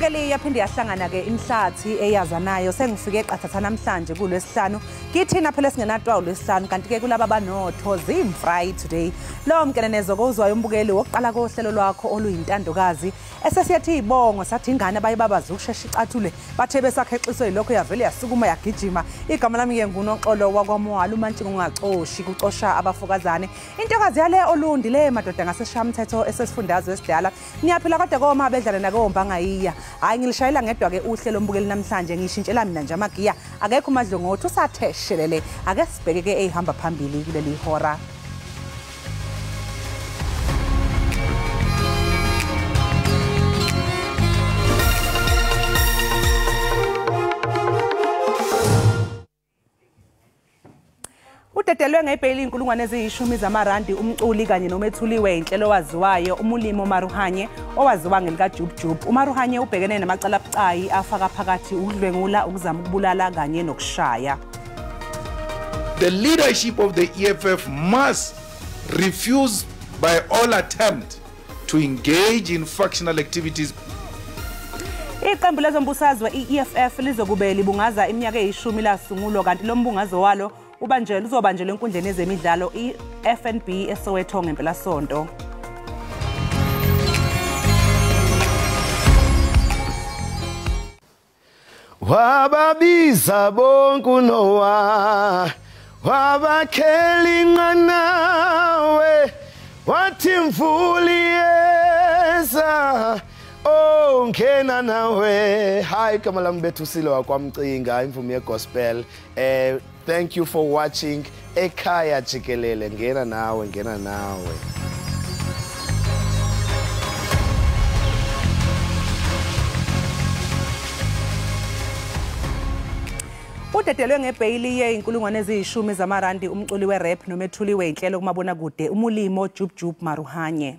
Mbukeli yaphinde yahlangana ke imhlathi eyazanayo sengifike eqathatha namhlanje kulwesihlanu kithina phela singenatwa ulwesihlanu kanti ke kulaba banotho zimfry today lo mkenenezo kozwayo umbukeli wokuqala kohlelo lwakho oluyintandokazi esesiyathi ibongo sathi ingane abayibabaza ukushesha icathule bathe besakhexiswe lokho yavele yasukuma yagijima igama lami ke nguNoxolo wakwamwala uMantshiko ungaxoshi kuxosha abafokazane intokazi yale olundi le madoda ngaseshamthetho esesifundazwe esidala niyaphila kodwa koma bedlala nakomba ngayiya hayi ngilishayela ngedwa ke uhlelo umbukeli namhlanje ngishintshela mina nje amagiya akekho umadlongothi usatheshelele ake sibheke ke ehamba phambili kuleli hora. Udedelwe ngebheli inkulungwane eziyishumi zamarandi umculi kanye nomethuliwe inhlelo waziwayo umulimo Maruhanye owaziwa ngelika Jub. uMaruhanye ubhekene namacala abucayi afaka phakathi ukudlwengula ukuzama ukubulala kanye nokushaya. The leadership of the EFF must refuse by all attempt to engage in factional activities. Iqembu lezombusazwe iEFF lizokube libungaza iminyaka eyishumi lasungulwa kanti lo mbungazo walo uzobanjelwa enkundleni yezemidlalo iFNB eSoweto ngempelasonto. Wababiza bonke uNowa wabakhela inqanawe wathi mvuli yeza ngena nawe. Hi igama lami bethusile wakwamcinga imvumi yegospel. Thank you for watching Ekhaya Jikelele. Ngena nawe. Udedelwe ngebhayili yeinkulungwane eziyishumi zamarandi umculi werap nomethuliwe inhlelo kumabona kude umulimo Jub Maruhanye.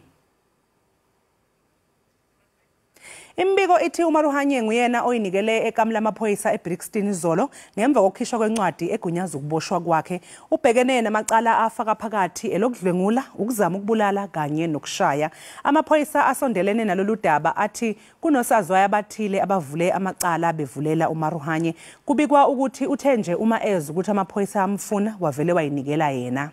Imbiko ithi uMaruhanye nguyena oyinikele ekamla amaphoyisa eBrixton izolo ngemva kokukhishwa kwencwadi egunyaza ukuboshwa kwakhe ubhekene namacala afaka phakathi elokudlwengula ukuzama ukubulala kanye nokushaya. Amaphoyisa asondelene nalolu daba athi kunosazwayo abathile abavule amacala bevulela uMaruhanye kubikwa ukuthi uthe nje uma eza ukuthi amaphoyisa amfuna wavele wayinikela yena.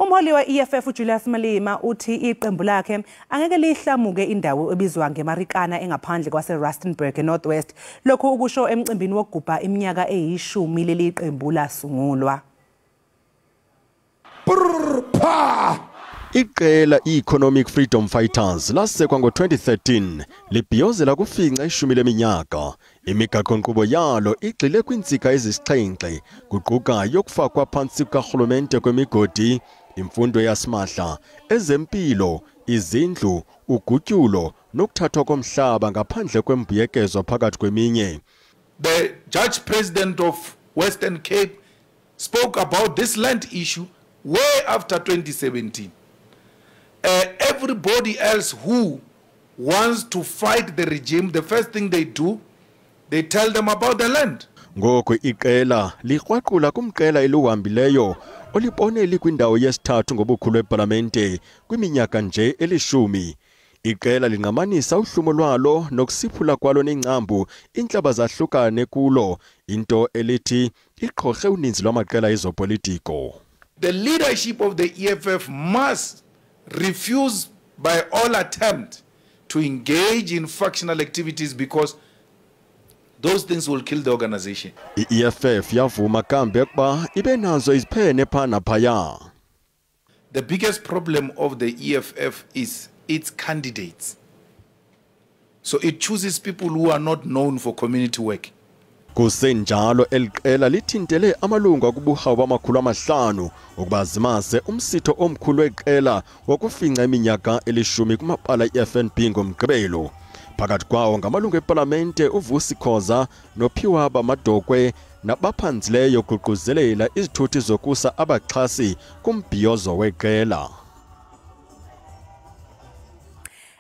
Umholi we-EFF uJulius Malema uthi iqembu lakhe angeke lihlamuke indawo ebizwa ngeMarikana engaphandle kwaseRustenburg eNorthwest lokho ukusho emcimbini wokugubha iminyaka eyishumi leli qembu lasungulwa. Iqela i-Economic Freedom Fighters lasekwa ngo-2013 libhiyozela kufinca ishumi leminyaka. Imigaqo nkqubo yalo igxile kwiintsika ezisixhenxe kuquka yokufakwa phansi kukarhulumente kwemigodi, imfundo yasimahla, ezempilo, izindlu, ugutyulo nokuthathwa komhlaba ngaphandle kwembuyekezo phakathi kweminye. The Judge President of Western Cape spoke about this land issue way after 2017. Everybody else who wants to fight the regime, the first thing they do, they tell them about the land. Ngoko iqela liqwaqula kumqela eluhambileyo oliboneli kwindawo yesithathu ngobukhulu beParlamente kwiminyaka nje elishumi. Iqela lingamanisa uhlumo lwalo nokusiphula kwalo nengcambu inhlaba zahlukane kulo into elithi iqhoqhe uninzi lwamaqela ezopolitiko. The leadership of the EFF must refuse by all attempt to engage in factional activities because those things will kill the organization. EFF yavuma kambe kuba ibe nazo iziphene phana phaya. The biggest problem of the EFF is its candidates. So it chooses people who are not known for community work. Kusenjalo eliqela lithintele amalungu akubuhawu bamakhulu amahlanu ukubazimase umsitho omkhulu weqela wokufinca iminyaka elishumi kumapala eFNB ngomgqibelo. Phakathi kwawo ngamalungu eParlamente uVusi Khoza noPhiwa bamadokwe nabaphanzileyo kuquzelela izithuthi zokusa abaxhasi kumbhiyozo weqela.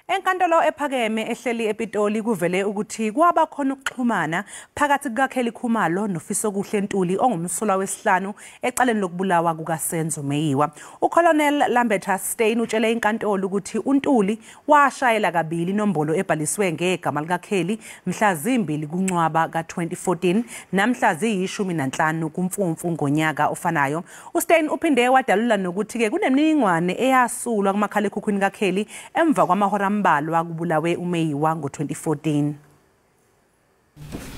Enkantolo ephakeme ehleli ePitoli kuvele ukuthi kwaba khona ukuxhumana phakathi kukaKheli Khumalo noFisokuhle Ntuli ongumsulwa wesihlanu ecaleni lokubulawa kukaSenzo Meyiwa. uColonel Lambert Stein utshele inkantolo ukuthi uNtuli washayela kabili inombolo ebhaliswe ngegama likaKheli mhla 2 kuNcwaba ka2014 namhla 15 kuMfumfu ngonyaka ofanayo. uStein uphinde wadalula nokuthi ke kunemniningwane eyasulwa kumakhalekhukhwini kaKheli emva kwamahora ambalwa kubulawe uMeyiwa ngo2014.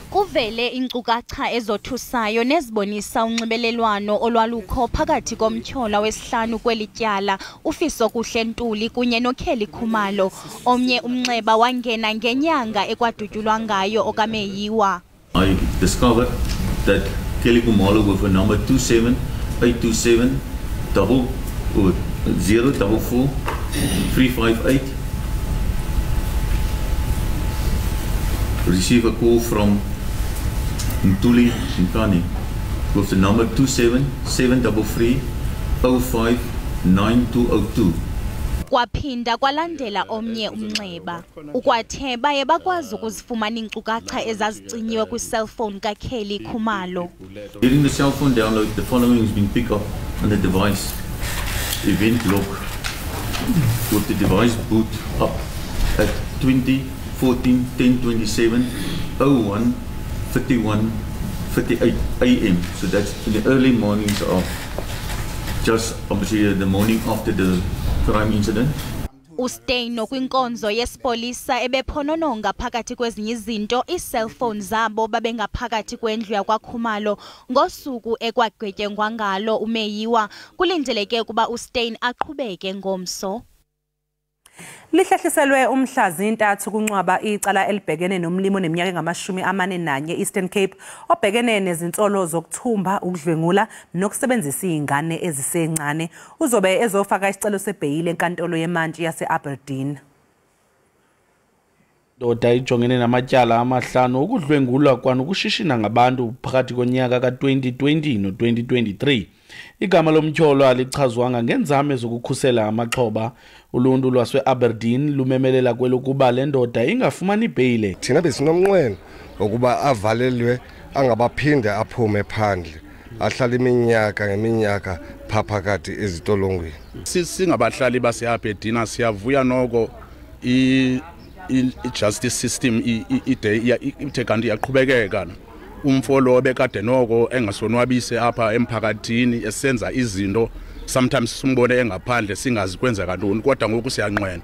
Kuvele inkcukacha ezothusayo nezibonisa unxibelelwano olwalukho phakathi komtyhola wesihlanu kwelityala uFisokuhle Ntuli kunye noKheli Khumalo. Omnye umnxeba wangena ngenyanga ekwadutyulwa ngayo okaMeyiwa. I discovered that Kheli Khumalo with a number 27827 044 358 receive a call from Ntuli Nkani with the number 27733 059202. Kwaphinda kwalandela omnye umnxeba. Ukwathe baye bakwazi ukuzifumana inkcukacha ezazicinyiwe kwi-cellphone kaKheli Khumalo. During the cell phone download, the following has been picked up on the device event log with the device boot up at 20:14:10:27 01 51 58 AM. So that's in the early mornings of just obviously the morning after the crime incident. uStein nokwinkonzo yesipolisa ebephonononga phakathi kwezinye izinto ii-cellphone zabo babengaphakathi kwendlu yakwaKhumalo ngosuku ekwagwetyengwa ngalo uMeyiwa. Kulindeleke ukuba uStein aqhubeke ngomso. Lihlehliselwe umhla 3 kuNcwaba icala elibhekene nomlimo neminyaka engama-41 Eastern Cape obhekene nezinsolo zokuthumba, ukudlwengula nokusebenzisa izingane ezisencane. Uzobe ezofaka isicelo sebheyili enkantolo yemantshi yase-Aberdeen. Ndoda ijongene namatyala amahlanu ukudlwengulwa kwanokushishina ngabantu phakathi konyaka ka-2020 no-2023. Igama lomtyholo alichazwanga ngenzame zokukhusela amaxhoba. Uluntu lwase-Aberdeen lumemelela kwelokuba le ndoda ingafumani ibheyile. Thina besinomnqweno ukuba avalelwe angabaphinde aphume phandle. Ahlala iminyaka ngeminyaka phakathi ezitolongweni. Singabahlali base-Aberdeen siyavuya noko i-justice system ithe kanti iyaqhubekeka. Umfolo obekade noko engasonwabise apha emphakathini esenza izinto sometimes simbone engaphandle singazi kwenzeka ntoni, kodwa ngoku siyanqwena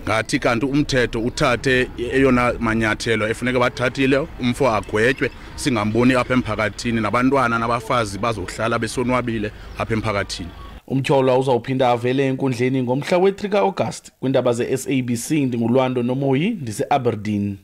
ngathi kanti umthetho uthathe eyona manyathelo efuneka bathathile, umfo agwetywe singamboni apha emphakathini nabantwana nabafazi bazohlala besonwabile apha emphakathini. Umtyholwa uzawuphinda avele enkundleni ngomhla we-3 ka-August kwindaba ze-SABC. Ndingulwando Nomoyi, ndise-Aberdeen.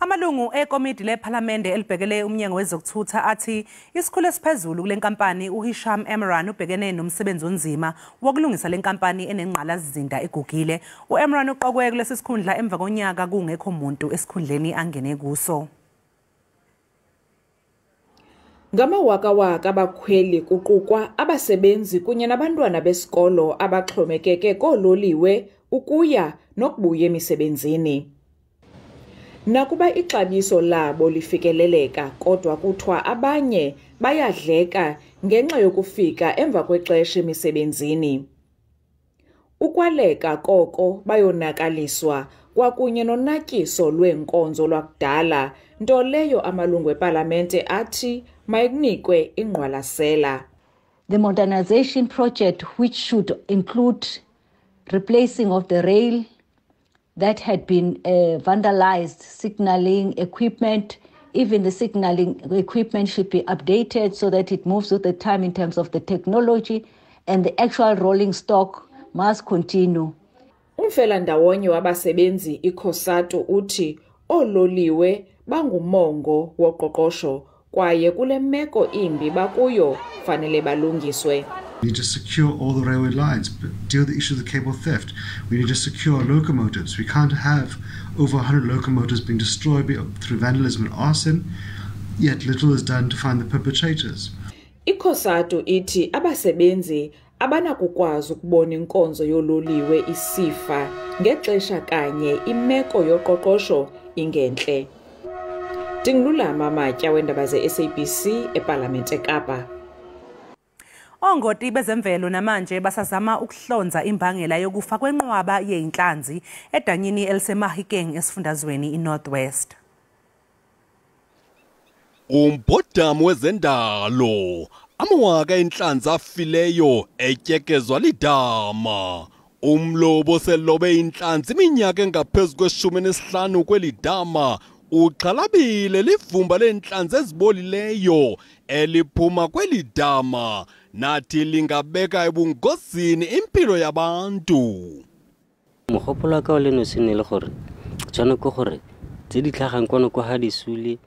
Amalungu ekomidi lephalamende elibhekele umnyango wezokuthutha athi isikhulu esiphezulu kule nkampani uHisham Emran ubhekene nomsebenzi onzima wokulungisa le nkampani enengqalasizinda egugile. uEmran uqokwe kulesi sikhundla emva konyaka kungekho umuntu esikhundleni angene kuso. Ngamawakawaka abakhweli kuqukwa abasebenzi kunye nabantwana besikolo abaxhomekeke koololiwe ukuya nokubuya emisebenzini. Nakuba ixabiso labo lifikeleleka, kodwa kuthiwa abanye bayadleka ngenxa yokufika emva kwexesha emisebenzini. Ukwaleka koko bayonakaliswa kwakunye nonatyiso lweenkonzo lwakudala, nto leyo amalungu epalamente athi mayikunikwe ingqwalasela. The modernization project, which should include replacing of the rail that had been vandalized, signaling equipment, even the signaling equipment should be updated so that it moves with the time in terms of the technology, and the actual rolling stock must continue. Umfela ndawonye wabasebenzi iKhosato uthi oololiwe bangumongo woqoqosho kwaye kule meko imbi bakuyo fanele balungiswe. We need to secure all the railway lines, deal with the issue of the cable theft. We need to secure locomotives. We can't have over 100 locomotives being destroyed through vandalism and arson, yet little is done to find the perpetrators. iKhosato ithi abasebenzi abanakukwazi ukubona inkonzo yololiwe isifa ngexesha kanye imeko yoqoqosho ingentle. Dingulama Matya wendaba ze-SABC eParlamente eKapa. Ongoti bezemvelo namanje basazama ukuhlonza imbangela yokufa kwenqwaba yeinhlanzi edanyini eliseMahikeng esifundazweni iNorthwest. Umbhodamo wezendalo amawaka enhlanzi afileyo etyekezwa lidama. Umlobo selobe inhlanzi iminyaka engaphezulu kwe-15 kwelidama uxhalabile livumba lenhlanzi ezibolileyo eliphuma kwelidama nathi lingabeka ebungozini impilo yabantu. Mogopolo ka o leno se ne le gore tsone go gore tse di tlhagang kono go ha disule.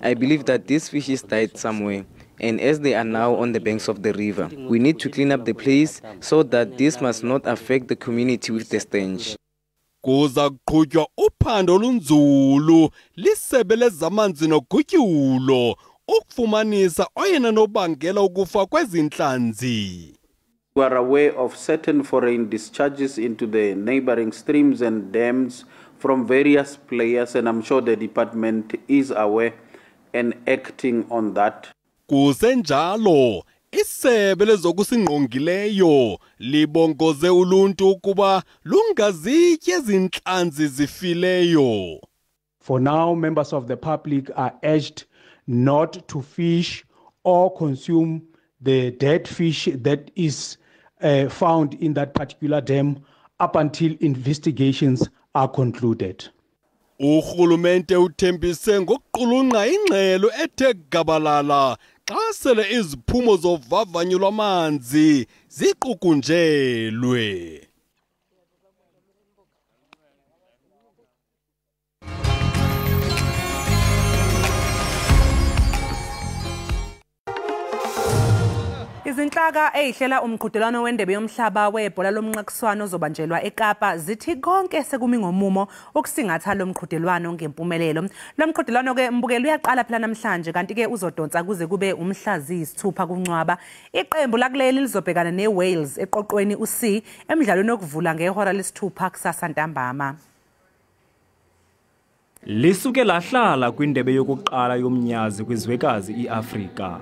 I believe that these fishes died somewhere, and as they are now on the banks of the river, we need to clean up the place so that this must not affect the community with the stench. Kuza kuqhutywa uphando olunzulu lisebe lezamanzi nogutyulo ukufumanisa oyena nobangela ukufa kwezinhlanzi. We are aware of certain foreign discharges into the neighboring streams and dams from various players, and I'm sure the department is aware and acting on that. Kusenjalo isebe lezokusingqongileyo libongoze uluntu ukuba lungazitye ezinhlanzi zifileyo. For now, members of the public are urged not to fish or consume the dead fish that is found in that particular dam up until investigations are concluded. Urhulumente uthembise ngokuqulunqa ingxelo ethe gabalala xa sele iziphumo zovavanyo lwamanzi ziqukunjelwe. Izinhlaka ezihlela umqhudelwano wendebe yomhlaba webhola lomnqakiswano ozobanjelwa eKapa zithi konke sekumi ngomumo ukusingatha lo mqhudelwano ngempumelelo. Lo mqhudelwano ke mbukelo uyaqala phela namhlanje kanti ke uzodonsa kuze kube umhlazi isithupha kuNcwaba. Iqembu lakuleli lizobhekana neWales eqoqweni uC emidlalweni okuvula ngehora lesithupha kusasa ntambama. Lisuke lahlala kwindebe yokuqala yomnyazi kwizwekazi iAfrika.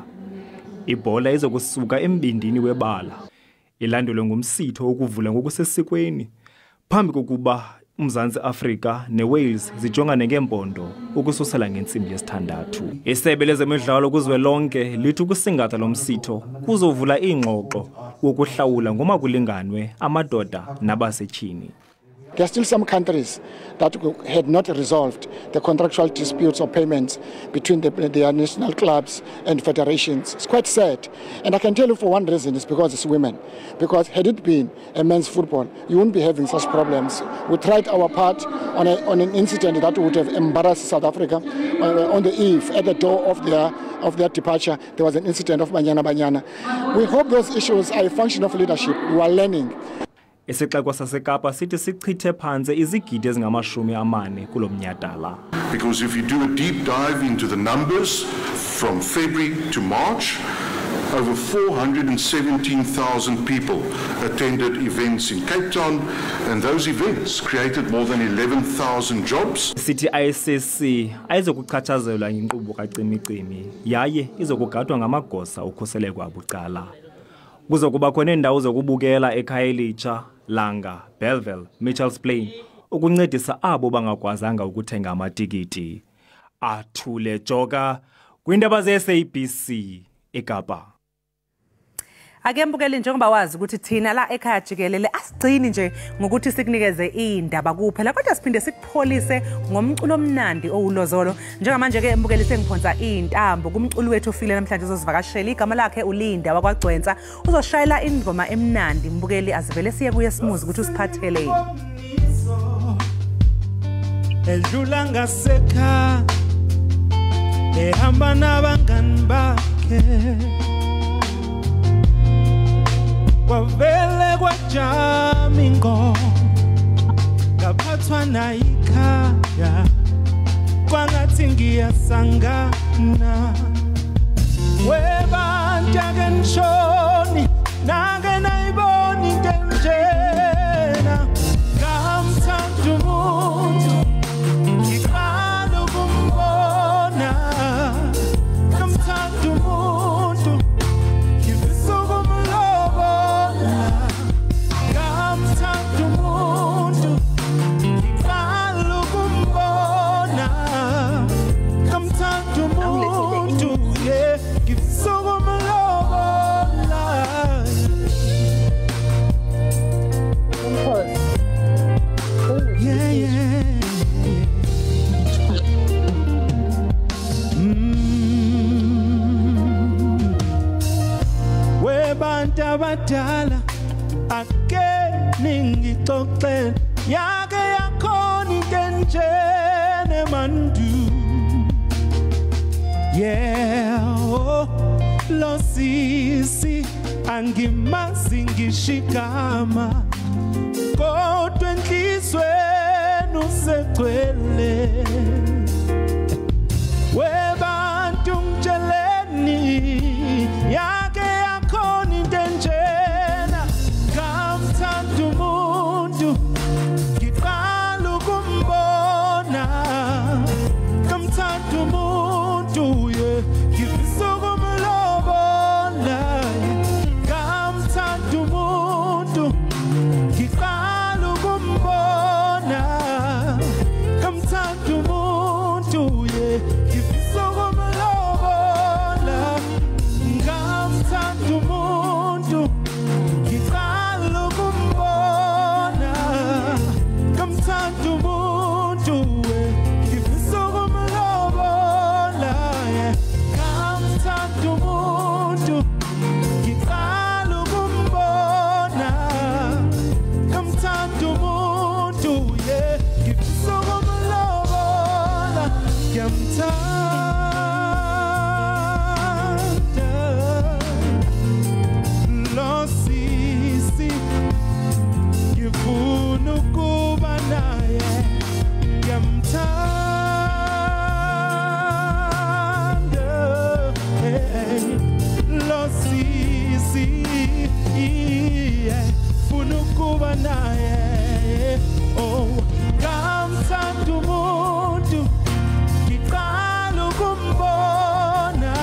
Ibhola izokusuka embindini webala ilandelwe ngumsitho ukuvula ngokusesikweni phambi kokuba uMzantsi Afrika neWales zijongane ngempondo ukususela ngensimbi yesithandathu. Isebe lezemidlalo kuzwelonke lithi ukusingatha lomsitho kuzovula ingxoxo wokuhlawula ngoma kulinganwe amadoda nabasetyhini. There are still some countries that had not resolved the contractual disputes or payments between their national clubs and federations. It's quite sad. And I can tell you for one reason, it's because it's women. Because had it been a men's football, you wouldn't be having such problems. We tried our part on an incident that would have embarrassed South Africa. On the eve, at the door of their departure, there was an incident of Banyana. We hope those issues are a function of leadership. We are learning. Isixeko saseKapa sithi sichithe phansi izigidi ezingama-40 kulo mnyhadala. Because if you do a deep dive into the numbers from February to March, over 417,000 people attended events in Cape Town, and those events created more than 11,000 jobs. Sithi ICC ayizokuchatshazelwa yinkqubo kacimicimi yaye izokugadwa ngamagosa okhuseleko abucala. Kuzokuba khona indawo zokubukela ekhaya elitsha, Langa, Bellville, Mitchells Plain ukuncedisa abo bangakwazanga ukuthenga amatikiti. Athule Joka kwindaba ze-SABC eKapa. Ake mbukeli njengoba wazi ukuthi thina la ekhaya Jikelele asigcini nje ngokuthi sikunikeze indaba kuphela kodwa siphinde sikupholise ngomculo omnandi owulozolo. Njengamanje ke mbukeli sengiphonsa intambo kumculo wethu ofile namhlanje uzosivakashela igama lakhe uLinda wakwaGcwensa uzoshayela ingoma emnandi mbukeli azivele siye kuye simuzi ukuthi usiphathele. Edlula ngasekha ehamba nabangani bakhe kwavele kwajamingo ngaphathwa nayikhaya kwangathi ngiyasangana webantu ake nishoni nake nayibo webantu abadala ake ningixoxele yake yakhona into enjene mandu. Yeah, oh, lo sisi angimazi ngishikama kodwa enhlizweni usegcwele webantu mtsheleni yake yakhona into enjena ngamthanda umuntu ngiqala ukumbona ngamthanda umuntu ye ngifisa ukumlobola ngamthanda umuntu ngiqala ukumbona ngamthanda umuntu ye ngifisa ukumlobola ngamthanda umuntu ngiqala ukumbona ngamthanda umuntu ye ngifisa ukumlobola ngamthanda umuntu ngiqala ukumbona ngamthanda umuntu ye ngifisa ukumlobola ngiyamthanda lo sisi ngifuna ukuba naye ngiyamthanda lo sisi ngifuna ukuba naye oh ngamthanda umuntu ngiqala ukumbona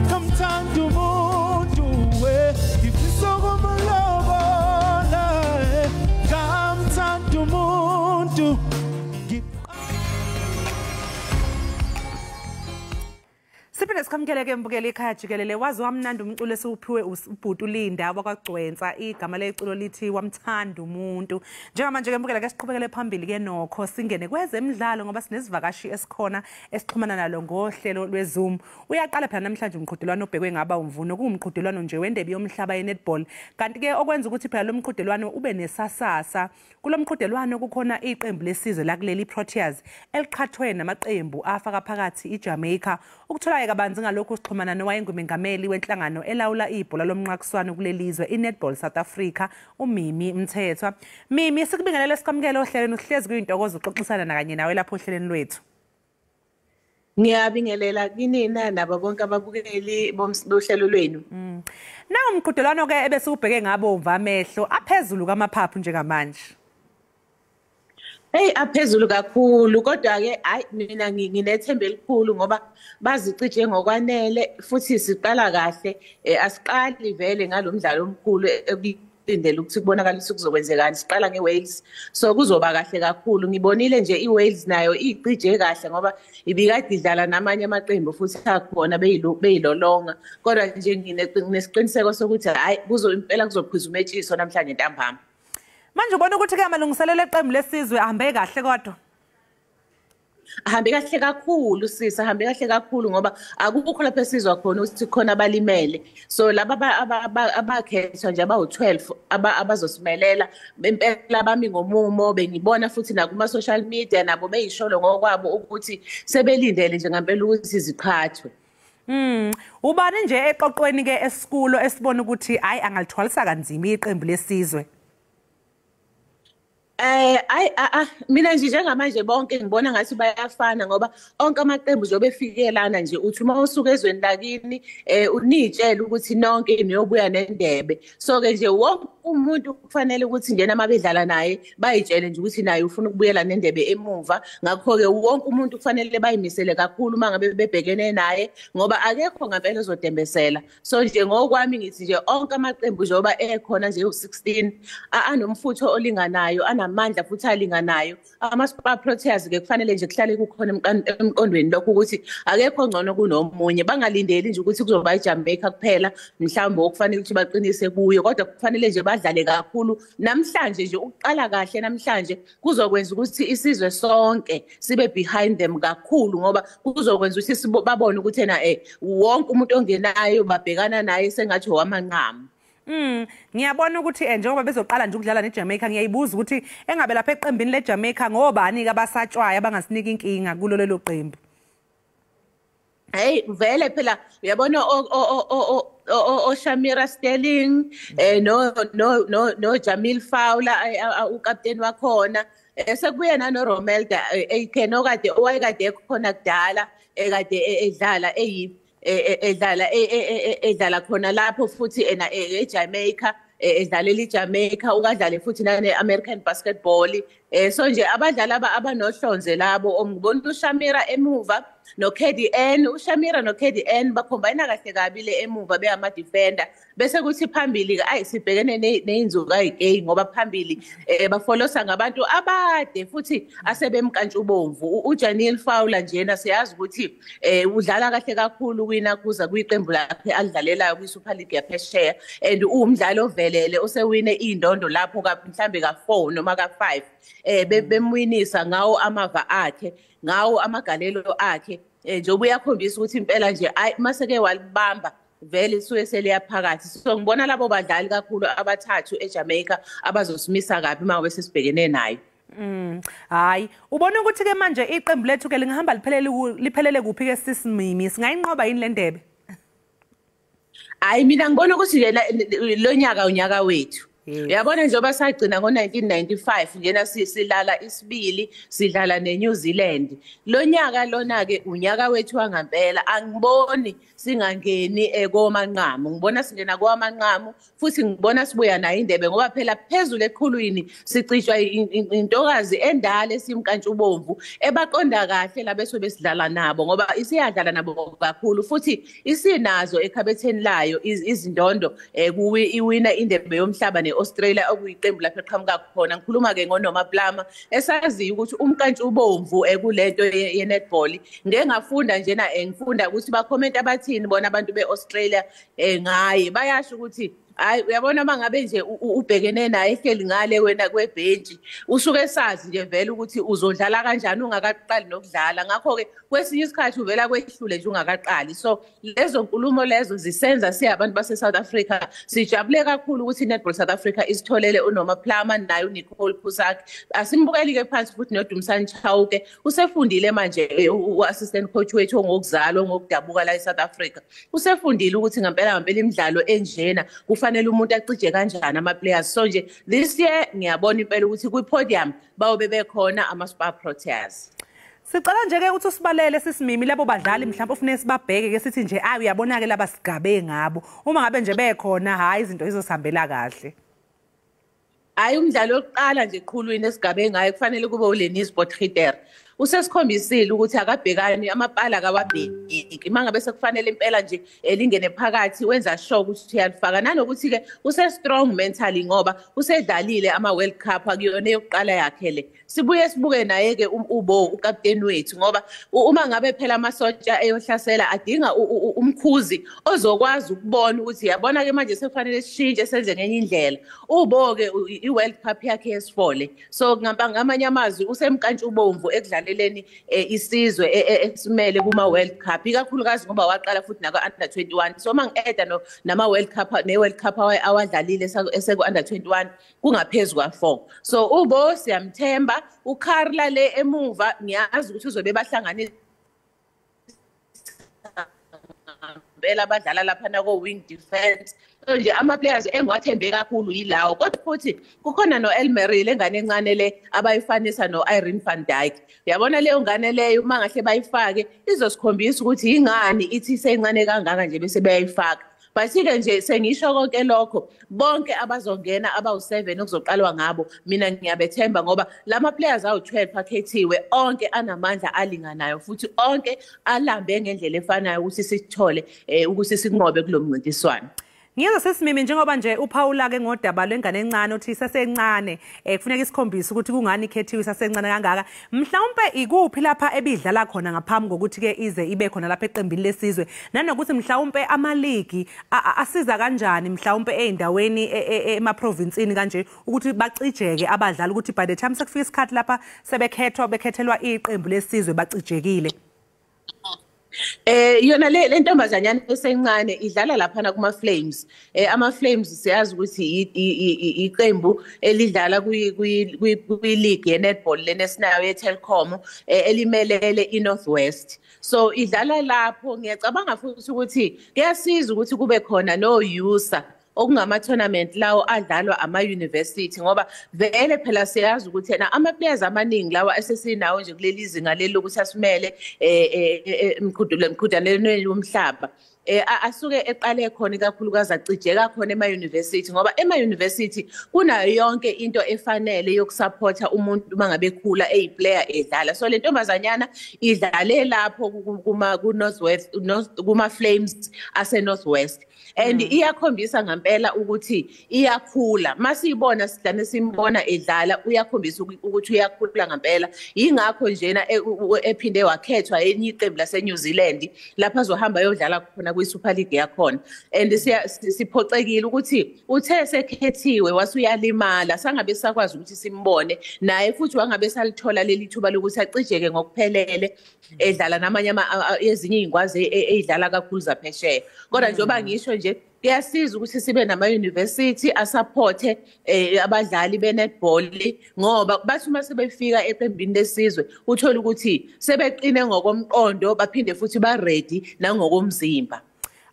ngamthanda umuntu we ngifisa ukumlobola ngamthanda umuntu. Siphinde sikamkeleke mbukeli Ekhaya Jikelele wazi wamnandi umculo esiuphiwe ubhuti uLinda wakwaGcwensa igama leculo lithi wamthanda umuntu. Njengamanje ke mbukela ke siqhubekele phambili ke nokho singene kwezemidlalo ngoba sinesivakashi esikhona esixhumana nalo ngohlelo lweZoom. Uyaqala phela namhlanje umqhudelwano obhekwe ngaba umvuno kuwumqhudelwano nje wendebe yomhlaba yenetball. Kanti ke okwenza ukuthi phela lo mqhudelwano ube nesasasa. Kulo mqhudelwano kukhona iqembu lesizwe la kuleli Proteas eliqhathwe namaqembu afaka phakathi iJamaica. Ukuthola kabanzi ngalokho sixhumana nowayengumengameli wenhlangano elawula ibhola lomnqakiswano kulelizwe iNetball South Africa uMimi Mthethwa. Mimi sikubingelele sikamukele ohlelweni uhlezi kuyintokozo uxoxisana nakanye nawe lapho ohlelweni lwethu. Ngiyabingelela kinina nabo bonke ababukeli bohlelo lwenu. Nawo umqhudelwano ke ebese ubheke ngabo mvamehlo aphezulu kamaphaphu njengamanje. Hey aphezulu kakhulu kodwa ke hayi mina nginethemba elikhulu ngoba bazicije ngokwanele futhi siqala kahle asiqali vele ngalomdlalo omkhulu ekulindele ukuthi kubonakalise kuzokwenzekani siqala ngeWales so kuzoba kahle kakhulu ngibonile nje iWales nayo icije kahle ngoba ibikade idlala namanye amaqembu futhi akhona beyilolonga kodwa nje nginesiqiniseko sokuthi hayi impela kuzoqhwiza umetshiso namhlanje ntambama. Manje ubona ukuthi ke amalungiselelo eqembu lesizwe ahambe kahle kodwa. Ahambe kahle kakhulu sisa ahambe kahle kakhulu ngoba akukho lapha esizwa khona ukuthi khona abalimele so laba abakhethwa nje abawu12 abazosimelela impela bami ngomumo bengibona futhi nakuma social media nabo beyisholo ngokwabo ukuthi sebelindele nje ngempela ukuthi ziqhathwe. Ubani nje eqoqweni ke esikulo esibona ukuthi hayi angalithwalisa kanzima iqembu lesizwe. Mina nje njengamanje bonke ngibona ngathi bayafana ngoba onke amaqembu nje obefikelana nje uthi uma usuka ezweni lakini unitshela ukuthi nonke niyobuya nendebe so ke nje wonke umuntu kufanele ukuthi njena mabedlala naye bayitshele nje ukuthi naye ufuna ukubuyela nendebe emuva ngakho ke wonke umuntu kufanele bayimisele kakhulu mangabe bebhekene naye ngoba akekho ngempela ezodembesela so nje ngokwami ngithi nje onke amaqembu nje oba ekhona nje u16 anomfutho olinganayo anamandla futhi alinganayo ama-Super Proteas ke kufanele nje kuhlale kukhona emqondweni lokho ukuthi akekho ngcono kunomunye bangalindeli nje ukuthi kuzoba iJamaica kuphela mhlawumbe okufanele ukuthi baqinise kuyo kodwa kufanele nje badlale kakhulu namhlanje nje ukuqala kahle namhlanje kuzokwenza ukuthi isizwe sonke sibe behind them kakhulu ngoba kuzokwenza ukuthi babone ukuthi ena wonke umuntu ongenayo babhekana naye sengathi owamanqamu. Ngiyabona ukuthi njengoba bezoqala nje ukudlala neJamaica ngiyayibuza ukuthi engabe lapha eqembini leJamaica ngobani ke abasatshwayo abangasinika inkinga kulo lelo qembu. Hey vele phela uyabona Shamira Sterling no Jamil Fowler ukapteni wakhona sekubuye nano Romelda Ekheno kade owayekade khona kudala ekade edlala khona lapho futhi ena eJamaica edlalela iJamaica ukadlale futhi nane American basketball so nje abadlali abanohlonze labo ngibona uShamira emuva no KDN uShamira no KDN bakhombana kahle kabile emuva beama defender bese kuthi phambili ke sibhekene nezinzuka ayigay ngoba phambili bafolosa ngabantu abade futhi asebemkantshubomvu uJanil Fowler njena siyazi ukuthi udlala kahle kakhulu wina kuza kuyiqembu lakhe alidlalelayo kwiSuper League yaphesheya and umdlalo ovelele osewine indondo lapho mhlambe ka4 noma ka5 bemwinisa ngawo amava akhe ngawo amagalelo akhe njengoba uyakhombisa ukuthi impela nje maseke walibamba vele suye seliyaphakathi so ngibona labo badlali kakhulu abathathu eJamaica abazosimisa kabi uma besibhekene nayo. Hayi ubona ukuthi ke manje iqembu lethu ke lingahamba liphelele kuphi ke sisimimi singayinqoba yini le ndebe? Hayi mina ngibona ukuthi lo nyaka unyaka wethu. Uyabona njengoba sagcina ngo1995 njena silala isibili sidlala neNew Zealand lo nyaka lona ke unyaka wethu wangampela angiboni singangeni komanqamu ngibona singena kwamanqamu futhi ngibona sibuya nayo indebe ngoba phela phezulu ekhulwini sicishwa intokazi endala esimkantshubomvu ebaqonda kahle labeso besidlala nabo ngoba isiyadlala nabo kakhulu futhi isinazo ekhabetheni layo izindondo iwina indebe yomhlaba Australia okuyiqembu lapha eqhamuka khona ngikhuluma ke ngoNoma Plama esaziyo ukuthi umkantshubomvu kulento yenetball ngeke ngafunda njena ngifunda ukuthi ba comment abathini bona abantu beAustralia ngaye bayasho ukuthi hayi uyabona mangabe nje ubhekene naye ehleli ngale wena kwebhenji usuke esazi nje vele ukuthi uzodlala kanjani ungakaqali nokudlala ngakho ke kwesinye isikhathi uvela kwehlule nje ungakaqali so lezo nkulumo lezo zisenza siyabantu base South Africa sijabule kakhulu ukuthi Netball South Africa isitholele uNoma Plama naye uNicole Pusak asimbukeli ke phansi futhi noDumsani Chauke usefundile manje uassistant coach wethu ngokuzalwa ngokudabuka la eSouth Africa usefundile ukuthi ngempela imidlalo enjena kufanele umuntu acije kanjani ama players so nje this year ngiyabona impela ukuthi kwi podium bawobe bekhona ama Super Proteas. Sicela nje ke ukuthi usibalele sisimimi labo badlali mhlawumbe ufune sibabheke ke sithi nje uyabona ke laba sigabe ngabo uma ngabe nje bekhona hayi izinto izosihambela kahle. Hayi umdlalo oqala nje eqhulwini esigabe ngayo kufanele kube uLenis Potgieter usesikhombisile ukuthi akabhekani amapala akawabheki mangabe sekufanele impela nje elingene phakathi wenza sure ukuthi uyalifaka nanokuthi ke use strong mentally ngoba usedlalile ama World Cup akuyona eyokuqala yakhe le sibuye sibuke naye ke ubo ukapteni wethu ngoba uma ngabe phela amasotsha eyohlasela adinga umkhuzi ozokwazi ukubona ukuthi yabona ke manje sekufanele sishintshe senze ngenye indlela ubo ke iWorld Cup yakhe yesifole so ngamanye amazwi usemkantshubomvu ekudlaleleni isizwe esimele kuma World Cup ikakhulukazi ngoba waqala futhi naka under 21 so mangi-eda nama World Cup ne-World Cup awadlalile eseku under 21 kungaphezulu kwa4 so ubo siyamthemba uKarla le emuva ngiyazi ukuthi uzobe bahlanganisa bela badlala lapha nako wing defense so nje ama players engiwathembe kakhulu yilawo kodwa futhi kukhona noElmery lengane encane le abayifanisa noIrene van Dijk uyabona leyo ngane leyo uma ngahle bayifake izosikhombisa ukuthi ingani ithi seyincane kangaka nje bese bayayifaka Basike nje sengisho konke lokho bonke abazongena abawu7 okuzoqalwa ngabo mina ngiyabethemba ngoba lama players awu12 akhethiwe onke anamandla alinganayo futhi onke alambe ngendlela efanayo ukuthi sithole ukuthi sikunqobe kulomncintiswano. Ngiyeza sesimimi njengoba nje uPaula ke ngodaba lwengane encane uthi sasencane kufuneka isikhombisa ukuthi kungani ikhethiwe sasencane kangaka. Mhlawumbe ikuphi lapha ebidlala khona ngaphambi kokuthi ke ize ibe khona lapha eqembini lesizwe. Nanokuthi mhlawumbe amaligi asiza kanjani mhlawumbe eindaweni emaprovinsini kanje ukuthi bacijeke abadlali ukuthi by the time sekufika isikhathi lapha bekhethelwa iqembu lesizwe bacijekile. Yona le ntombazanyana esencane idlala lapha kuma Flames. Ama Flames siyazi ukuthi iqembu elidlala kwi league ye netball lenesinayo ye Telkom elimelele iNorthwest. So idlala lapho ngiyacabanga futhi ukuthi kuyasiza ukuthi kube khona no user okungama tournament lawo adlalwa ama university ngoba vele phela siyazi ukuthi ama players amaningi lawa esesinawo nje kuleli izinga leli lokuthi asimele emqhudelwaneni womhlaba asuke eqale khona kakhulukazi acijeka khona ema university ngoba ema university kunayo yonke into efanele yokusupporta umuntu mangabe khula player edlala. So le ntombazanyana idlale lapho kuma Northwest kuma Flames ase Northwest and iyakhombisa ngempela ukuthi iyakhula. Masiyibona sidlane simbona edlala uyakhombisa ukuthi uyakhula ngempela. Ingakho njena ephinde wakhethwa enye iqembu lase New Zealand lapha azohamba yodlala khona kwi Super League yakhona. And siphoxekile ukuthi uthe sekhethiwe wasuyalimala sangabe sakwazi ukuthi simbone naye futhi wangabe salithola leli thuba lokuthi acijeke ngokuphelele edlala namanye ezinye izingwazi edlala kakhulu zaphesheya. Kodwa njengoba ngisho nje kuyasiza ukuthi sibe nama university asupporte abadlali benetball ngoba bathi uma sebefika eqembini lesizwe uthola ukuthi sebeqine ngokomqondo baphinde futhi ba ready nangokomzimba.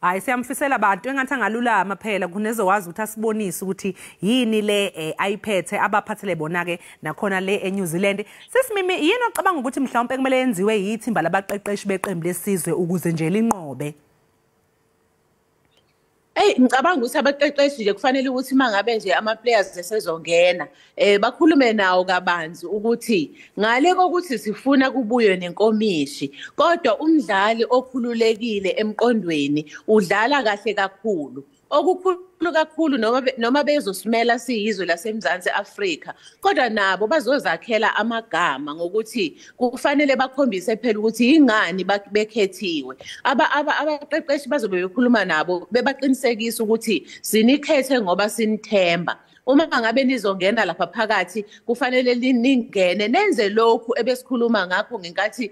Hayi siyamfisela abantu engathi angalulama phela kunezokwazi ukuthi asibonise ukuthi yini le ayiphethe abaphathele bona ke nakhona le eNew Zealand. Sesimimi yini ocabanga ukuthi mhlawumbe kumele yenziwe yithimba labaqeqeshi beqembu lesizwe ukuze nje linqobe? Ngicabanga ukuthi abaqeqeshi nje kufanele ukuthi mangabe nje ama players esezongena bakhulume nawo kabanzi ukuthi ngale kokuthi sifuna kubuye nenkomishi kodwa umdlali okhululekile emqondweni udlala kahle kakhulu. Okukhulu kakhulu noma bezosimela siyizwe laseMzansi Afrika kodwa nabo bazozakhela amagama ngokuthi kufanele bakhombise phela ukuthi ingani bekhethiwe. Abaqeqeshi bazobe bekhuluma nabo bebaqinisekisa ukuthi sinikhethe ngoba sinithemba. Uma ngabe nizongena lapha phakathi kufanele ningene nenze lokhu ebesikhuluma ngakho ngenkathi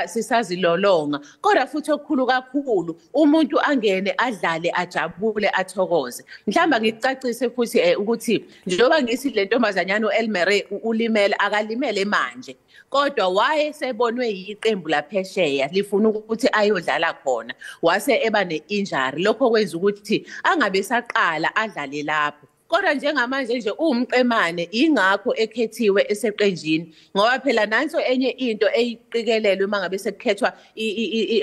sisazilolonga kodwa futhi okukhulu kakhulu umuntu angene adlale ajabule athokoze. Mhlamba ngicacise futhi ukuthi njengoba ngithi le ntombazanyana uElmere ulimele akalimele manje kodwa waye sebonwe yiqembu laphesheya lifuna ukuthi ayodlala khona wase eba ne-injury lokho kwenza ukuthi angabe saqala adlale lapho. Kodwa njengamanje nje umqemane ingakho ekhethiwe eseqenjini ngoba phela nanso enye into eyiqikelelwe mangabe sekukhethwa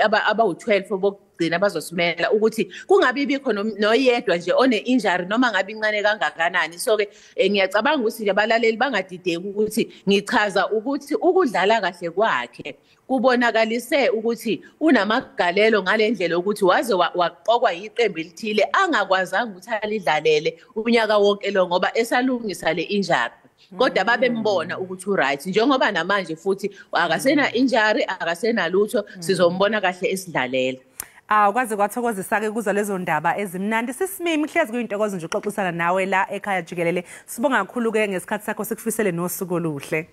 aba-12 bokugcina bazosimela ukuthi kungabi bikho noyedwa nje one injury noma ngabe incane kangakanani. So ke ngiyacabanga ukuthi nje abalaleli bangadideki ukuthi ngichaza ukuthi ukudlala kahle kwakhe kubonakalise ukuthi unamagalelo ngalendlela ukuthi waze waqokwa yiqembu elithile angakwazanga ukuthi alidlalele unyaka wonke lo ngoba esalungisa le injury. Kodwa babembona ukuthi uright njengoba namanje futhi akasena injury akasena lutho sizombona kahle esidlalela. Kwaze kwathokozisa ke kuza lezo ndaba ezimnandi. Sisimimi hlezi kuyintokozo nje uxoxisana nawe la ekhaya Jikelele. Sibonga kakhulu ke ngesikhathi sakho sikufisele nosuku oluhle.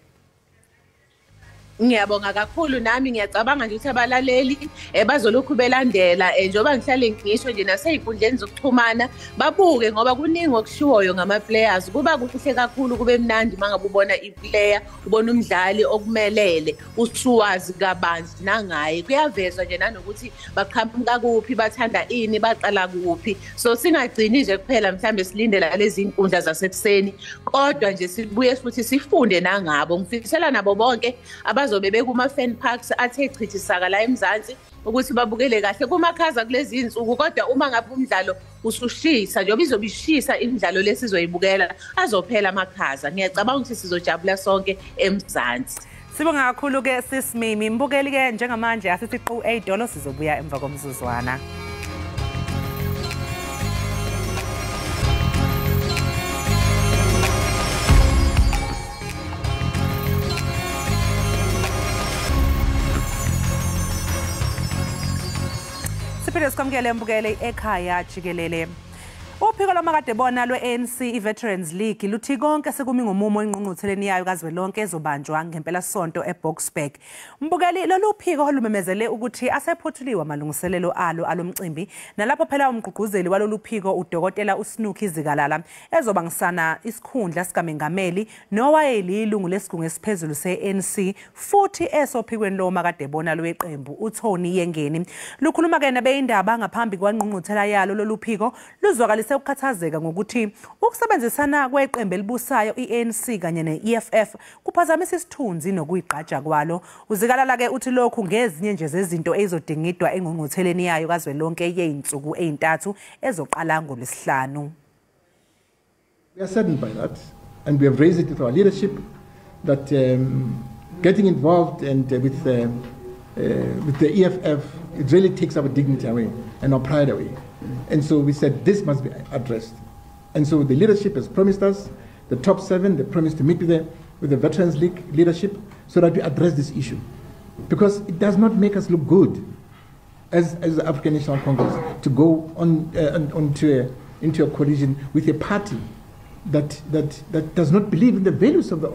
Ngiyabonga kakhulu nami ngiyacabanga nje ukuthi abalaleli bazolokhu belandela njengoba ngihlale ngisho nje nasey'nkundleni zokuxhumana babuke ngoba kuningi okushiwoyo ngama players. Kuba kuhle kakhulu kube mnandi mangabe ubona iplayer ubona umdlali okumelele usuwazi kabanzi nangaye kuyavezwa nje nanokuthi baqhamuka kuphi bathanda ini baqala kuphi. So singagcini nje kuphela mhlambe silindela lezi inkundla zasekuseni kodwa nje sibuye futhi sifunde nangabo. Ngifisela nabo bonke abazobe bekuma fan parks athe chithisaka la eMzansi ukuthi babukele kahle kumakhaza kulezi insuku kodwa uma ngabe umdlalo usushisa njengoba izobishisa imidlalo lesizoyibukela azophela amakhaza. Ngiyacabanga ukuthi sizojabula sonke eMzansi. Sibonga kakhulu ke sisimimi mbukeli ke njengamanje asithi $8 sizobuya emva komzuzwana. Siphinde sikwamukele mbukele Ekhaya Jikelele. Uphiko lomakadebona lwe-ANC i-Veterans League luthi konke sekumi ngomumo ingqungqutheleni yayo kazwelonke ezobanjwa ngempela sonto eBoksburg. Mbukeli lolu phiko olumemezele ukuthi asephuthuliwe amalungiselelo alomcimbi nalapho phela umgqugquzeli walolu phiko udokotela uSnuki Zikalala ezobangisana isikhundla sikamengameli nowayelilungu lesigungu esiphezulu se-ANC futhi esophikweni lomakadebona lweqembu uTony Yengeni. Lukhuluma ke nabeyindaba ngaphambi kwangqungquthela yalo lolu phiko luzwakalise ukukhathazeka ngokuthi ukusebenzisana kweqembu elibusayo i-ANC kanye ne-EFF kuphazamisa isithunzi nokuyigqaja kwalo. Uzikalala ke uthi lokhu ngezinye nje zezinto ezodingidwa engqungqutheleni yayo kazwelonke yeinsuku ezintathu ezoqala ngoLwesihlanu. We are saddened by that, and we have raised it with our leadership that getting involved and with the EFF, it really takes our dignity away and our pride away. And so we said this must be addressed. And so the leadership has promised us, the top 7, they promised to meet with the Veterans League leadership so that we address this issue. Because it does not make us look good as the African National Congress to go into a coalition with a party that does not believe in the values of the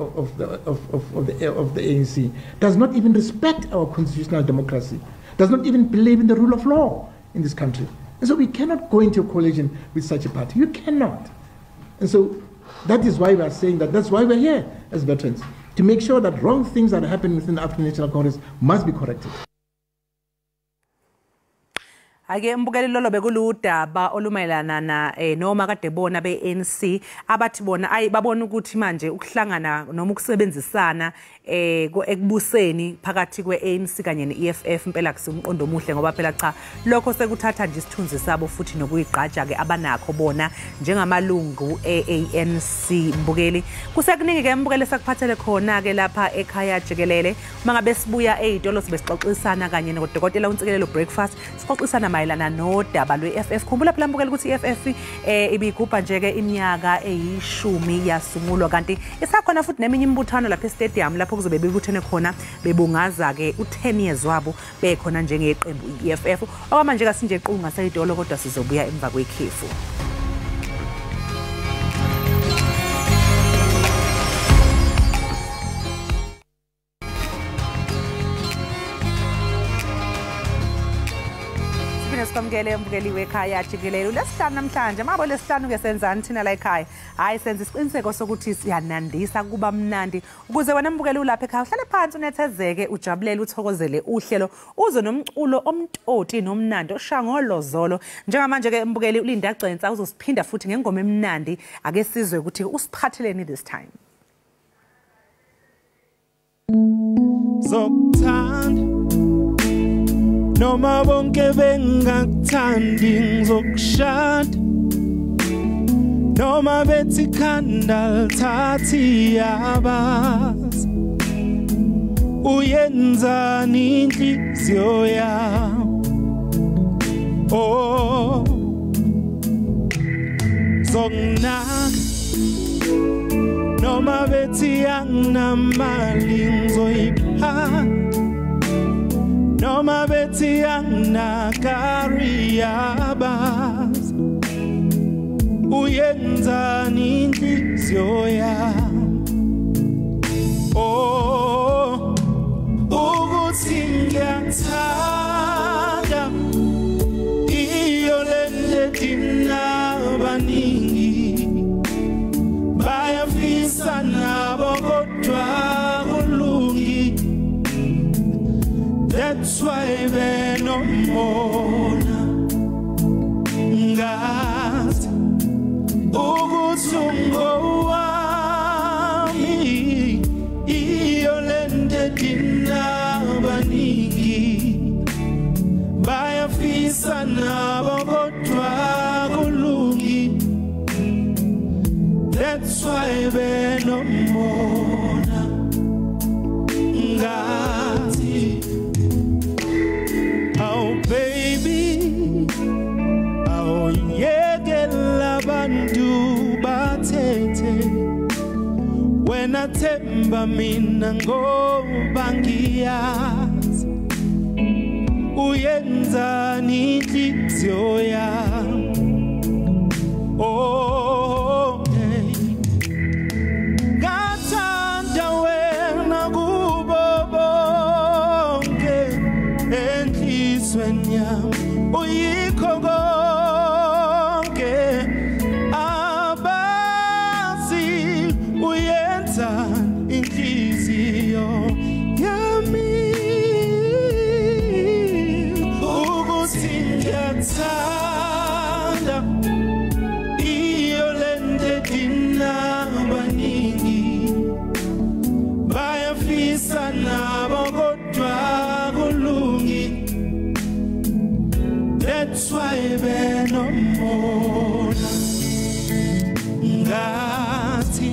ANC, does not even respect our constitutional democracy, does not even believe in the rule of law in this country. And so we cannot go into a coalition with such a party. You cannot. And so that is why we are saying that that's why we're here as veterans, to make sure that wrong things that are happening within the African National Congress must be corrected. Ake mbukeli lolo bekuludaba olumayelana na noma kadebona be-ANC abathi bona babona ukuthi manje ukuhlangana noma ukusebenzisana ekubuseni phakathi kwe-ANC kanye ne-EFF impela kusemqondo omuhle ngoba phela cha lokho sekuthatha nje isithunzi sabo futhi nokuyigqaja ke abanakho bona njengamalungu e-ANC. Mbukeli kusekuningi ke mbukeli sakuphathele khona ke lapha Ekhaya Jikelele mangabe sibuya ezitolo sibesixoxisana kanye nodokotela uNtsikelelo breakfast sixoxisana mayelana nodaba lwe-EFF. Khumbula phela mbukeli ukuthi i-EFF ibigubha nje ke iminyaka eyi10 yasungulwa kanti isakhona futhi neminye imbuthano lapha e-stadium lapho kuzobe bebuthene khona bebungaza ke u10 years wabo bekhona njengeqembu i-EFF. Okwamanje kasinje equnga sayidolo kodwa sizobuya emva kwekhefu. Sikwamukele mbukeli wekhaya Jikelele Lesihlanu namhlanje mabo Lesihlanu ke senzani thina la ekhaya hayi senza isiqiniseko sokuthi siyanandisa kuba mnandi ukuze wena mbukeli ulapha ekhaya uhlale phansi unethezeke ujabulele uthokozele uhlelo uzo nomculo omtoti nomnandi oshaya ngolozolo njengamanje ke mbukeli uLinda Gcentsa uzosiphinda futhi ngengoma emnandi ake sizwe ukuthi usiphatheleni this time. Zokuthanda noma bonke bengakuthandi ngizokushada noma bethi khanda lithathi yabazi uyenzani inhliziyo yami oh zokunaka noma bethi anginamali ngizoyiphanda noma bethi anginakariabas uyenzani inhliziyo yami oh ukuthi ngiyathanda iyo lento dinabaningi bayafisa nabo kodwa kulungi. That's why we're no more ngazi ukuthungo wami iyo lento dinabaningi bayafisa nabo kodwa kulungi. That's why we're no more ngazi. Oh baby, oh yekela bantu bathethe wena themba mina ngoba ngiyazi uyenzani inhliziyo yami oh hey ngathanda wena kubo bonke enhlizweni yami uyikho konke abazi uyenzani inhliziyo yami ukuthi ngiyathanda iyo lente dina baningi bayafisa nabo kodwa kulungi that's why benomona ngathi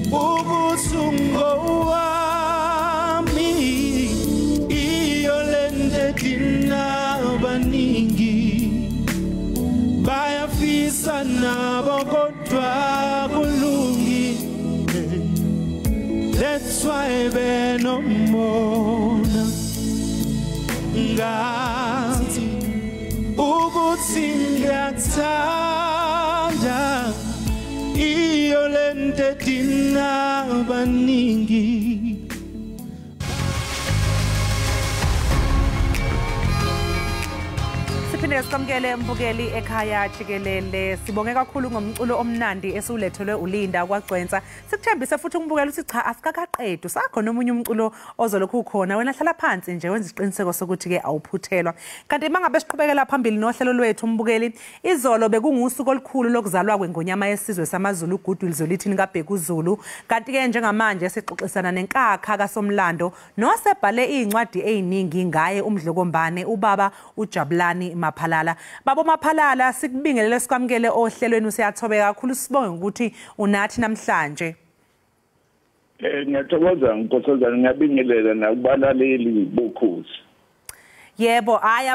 ukuthi ungowami iyo lente dina baningi bayafisa nabo kodwa kulungi that's why benomona ngathi ukuthi ngiyathanda iyo lente dina baningi Siphinde sikamkele mbukeli ekhaya Jikelele. Sibonge kakhulu ngomculo omnandi esiulethelwe uLinda kwaGcwensa. Sikuthembise futhi ukubukela ukuthi cha asikaqaqedwe. Sakho nomunye umculo ozolokhu ukhona. Wena hlala phansi nje wenza isiqiniseko sokuthi ke awuphuthelwa. Kanti mangabe siqhubekela phambili nohlelo lwethu umbukeli, izolo bekungusuku olukhulu lokuzalwa kwengonyama yesizwe samaZulu Goodwill Zwelithini kaBhekuzulu. Kanti ke njengamanje sixoxisana nenkakha kaSomlando nosebhale incwadi eziningi ngaye uMdlokombane ubaba uJabulani Maphalala. Babo Maphalala, sikubingelele sikwamkele ohlelweni usiyathobeka kakhulu sibonge ukuthi unathi namhlanje. Ngiyathokoza Nkosazana, ngiyabingelela nakubalaleli bokhozi. Yebo, hayi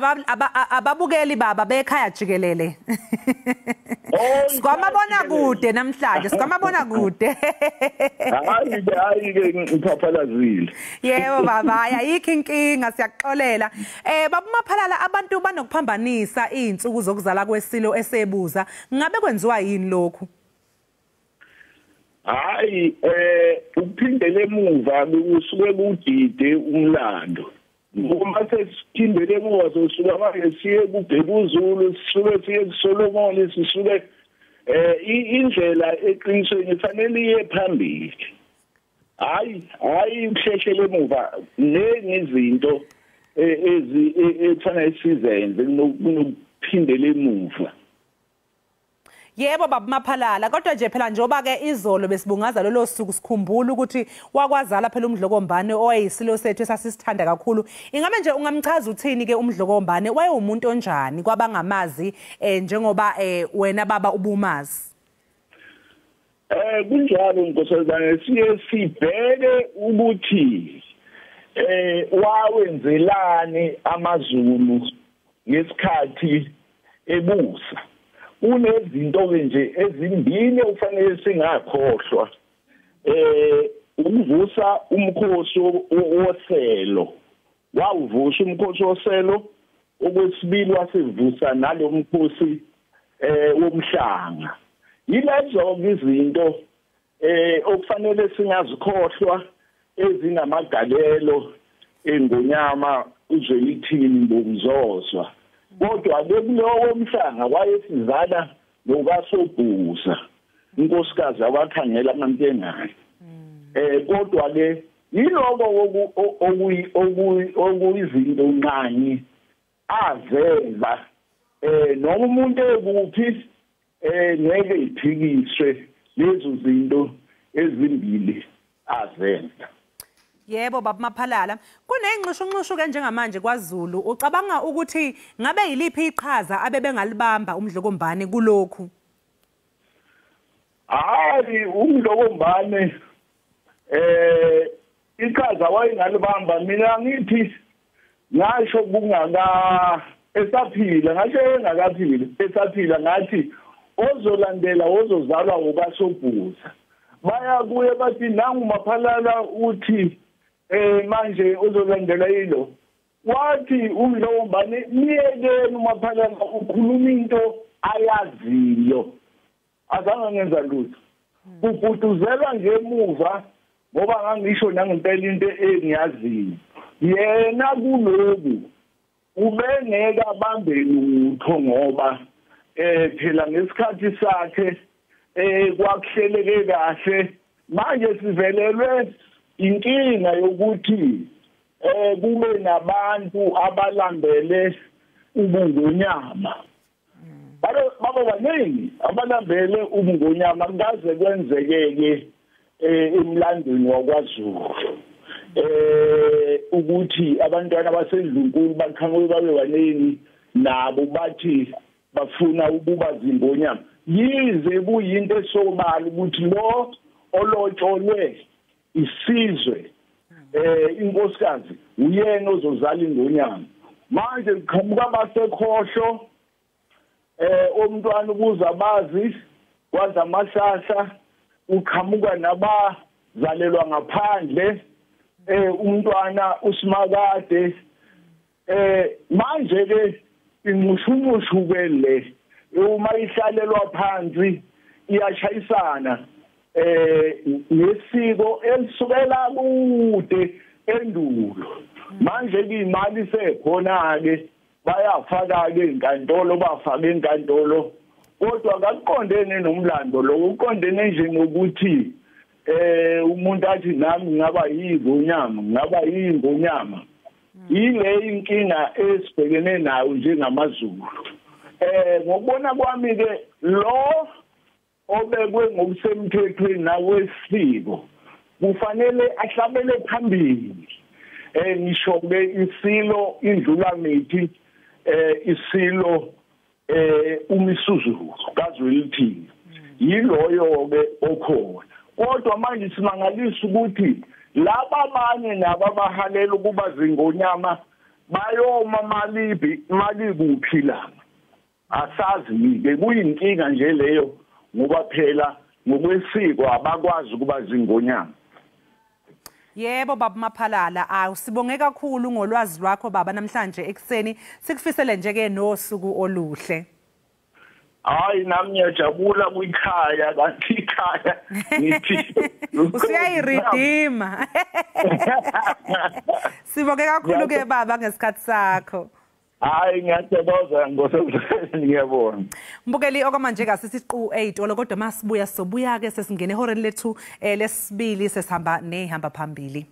ababukeli baba bekhaya Jikelele. Sikwamabona kude namhlanje, sikwamabona kude. Hayi ke ngipaphalazile. Yebo baba, ayikho inkinga siyakuxolela. Baba Maphalala, abantu banokuphambanisa izinsuku zokuzala kwesilo esebuza. Ngabe kwenziwa yini lokho? Hayi ukuphindele emuva bekusuke kudide umlando. Uma sesiphindele emuva sosuka manje siye kuBhekuzulu, sisuke siye kuSolomon, sisuke indlela eqinisweni ifanele iye phambili. Hayi ukuhlehlela emuva nezinto ekufanele sizenze kunokuphindela emuva. Yebo baba Maphalala, kodwa nje phela njoba ke izolo besibungaza lolo suku sikhumbula ukuthi wakwazala phela uMdlokombane owayisilo sethu esasisithanda kakhulu. Ingabe nje ungamchaza uthini ke uMdlokombane wayewumuntu onjani kwabangamazi njengoba wena baba ubumazi? Kunjalo Nkosazana, siye sibheke ukuthi wawenzelani amaZulu ngesikhathi ebusa. Unezinto ke nje ezimbili ufanele singakhohlwa. Ukuvusa umkhosi woselo. Wawuvusa umkhosi woselo, okwesibili wasevusa nalomkhosi womhlanga. Yilezo izinto okufanele singazikhohlwa ezinamagalelo engonyama uZwelithini Mbonguzozwa. Kodwa bekulowo mhlanga wayesizana nokaSobhuza, inkosikazi awakhangela amantengane. Kodwa ke yiloko okuyizinto nqanyi azenza noma umuntu ekuphi ngeke iphikiswe lezo zinto ezimbili azenza. Yebo baba Maphalala, kunengxushunxushu ke njengamanje kwaZulu. Ucabanga ukuthi ngabe yiliphi iqhaza abebengalibamba uMdlokombane kulokhu? Hayi uMdlokombane iqhaza wayengalibamba, mina ngithi ngasho kungaka esaphila, ngasho engakaphili esaphila ngathi ozolandela ozozalwa ngokaSobhuza. Baya kuye bathi nangu Maphalala uthi manje uzolandela yilo. wathi uMdlombane niyekeni uMaphalana ukhuluma into ayaziyo azange ngenza lutho ubhuduzelwa ngemuva ngoba ngangisho nangempela into engiyaziyo yena kuloku ubengeke abambe lutho ngoba phela ngesikhathi sakhe kwakuhleleke kahle manje sivelelwe inkinga yokuthi kube nabantu abalambele ubungonyama baba baningi abalambele ubungonyama ngaze kwenzekeke emlandweni wakwaZulu ukuthi abantwana basedlunkulu baqhamuke babe baningi nabo bathi bafuna ukuba zingonyama yize kuyinto esobala ukuthi lo olotsholwe isizwe inkosikazi uyena ozozala ingonyama manje qhamuka basekhohlo umntwana ukuza bazi kwaza amashasha uqhamuka nabazalelwa ngaphandle umntwana usimakade manje ke inqushumushu kwele uma ihlalelwa phansi iyashayisana nesiko elisukela kude endulo manje ke imali sekhona ke bayafaka ke inkantolo bafaka enkantolo kodwa akakuqondene nomlando lo uqondene nje nokuthi umuntu athi nami ngaba yingonyama ile inkinga esibhekene nayo njengamaZulu ngokubona kwami ke lo obekwe ngokusemthethweni nawesiko kufanele ahlabele phambili ngisho ke isilo indlula mithi isilo uMisuzu kaZwelithini yiloyo ke okhona kodwa manje simangalisa ukuthi laba abanye nabo abahalela ukuba zingonyama bayoma mali kuphi la asazi ke kuyinkinga nje leyo ngoba phela ngokwesiko abakwazi ukuba zingonyama. Yebo baba Maphalala awusibonge kakhulu ngolwazi lwakho baba namhlanje ekseni sikufisele nje ke nosuku oluhle. Hayi nami ngiyajabula kwikhaya kanti ikhaya ngithi usiyayiredeema. Sibonge kakhulu ke baba ngesikhathi sakho. Hayi ngiyathokoza ngosebenzeni ngiyabona. Mbukeli okwamanje kasisiqu 8 kodwa masibuya sobuya ke sesingene ehoreni lethu lesibili sesihamba nehamba phambili.